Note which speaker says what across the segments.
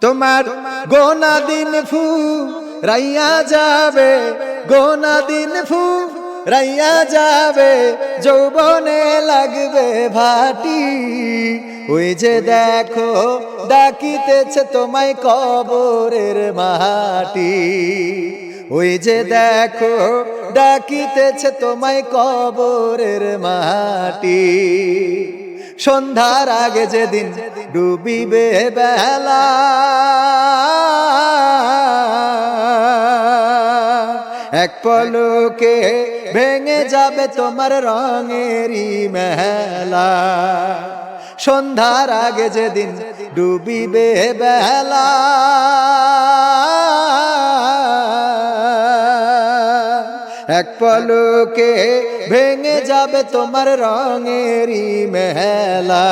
Speaker 1: তোমার গোনা দিন ফু রাইয়া যাবে, গোনা দিন ফু রাইয়া যাবে, যৌবনে লাগবে ভাটি। ওই যে দেখো ডাকিতেছে তোমায় কবরের মাটি, ওই যে দেখো ডাকিতেছে তোমায় কবরের মাটি। সন্ধ্যার আগে যেদিন ডুবিবে বেলা, এক পলকে ভেঙে যাবে তোমার রঙেরই মেলা। সন্ধ্যার আগে যেদিন ডুবিবে বেলা, এক পলকে ভেঙে যাবে তোমার রঙেরই মেলা।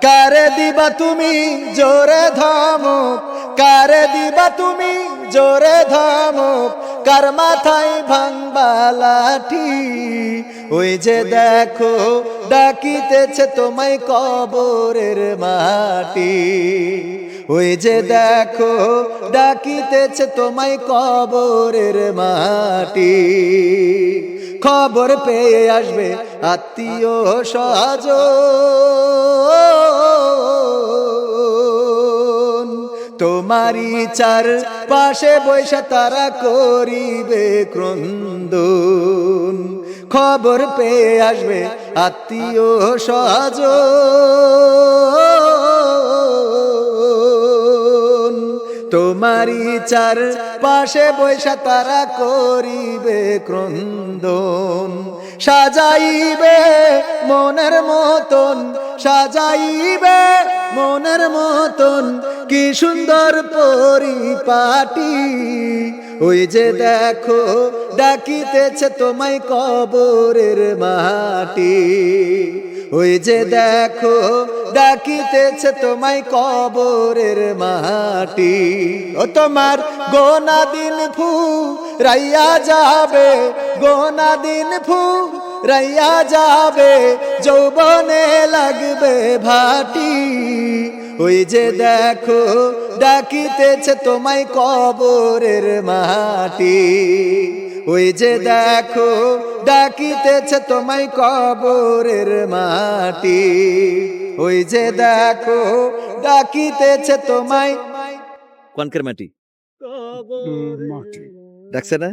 Speaker 1: কারে দিবা তুমি জোরে ধমক, কারে দিবা তুমি জোরে ধমক, কার মাথায় ভাঙবা লাঠি। ওই যে দেখো ডাকিতেছে তোমায় কবরের মাটি, ওই যে দেখো ডাকিতেছে তোমায় কবরের মাটি। খবর পেয়ে আসবে আত্মীয় স্বজন, তোমারই চার পাশে বৈশা তারা করিবে ক্রন্দন। খবর পেয়ে আসবে আত্মীয় স্বজন, তোমারই চার পাশে বৈশা তারা করিবে ক্রন্দন। সাজাইবে মনের মতন, সাজাইবে মনের মতন, কি সুন্দর পরিপাটি। ওই যে দেখো ডাকিতেছে তোমায় কবরের মাটি, ওই যে দেখো ডাকিতেছে তোমায় কবরের মাটি। ও তোমার গোনা দিন ফু রাইয়া যাবে, গোনা দিন ফু রাইয়া যাবে, যৌবনে লাগবে ভাটি। ওই যে দেখো ডাকিতেছে তোমায় কবরের মাটি, ওই যে দেখো ডাকিতেছে তোমায় কবরের মাটি, ওই যে দেখো ডাকিতেছে তোমায় কনকের মাটি। ডাকছে না?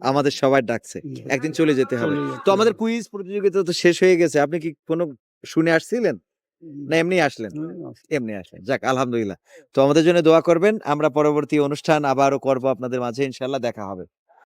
Speaker 1: আমাদের সবাই ডাকছে, একদিন চলে যেতে হবে। তো আমাদের কুইজ প্রতিযোগিতা তো শেষ হয়ে গেছে। আপনি কি কোনো শুনে আসছিলেন না এমনি আসলেন? এমনি আসলেন, যাক আলহামদুলিল্লাহ। তো আমাদের জন্য দোয়া করবেন, আমরা পরবর্তী অনুষ্ঠান আবারও করবো আপনাদের মাঝে, ইনশাল্লাহ দেখা হবে।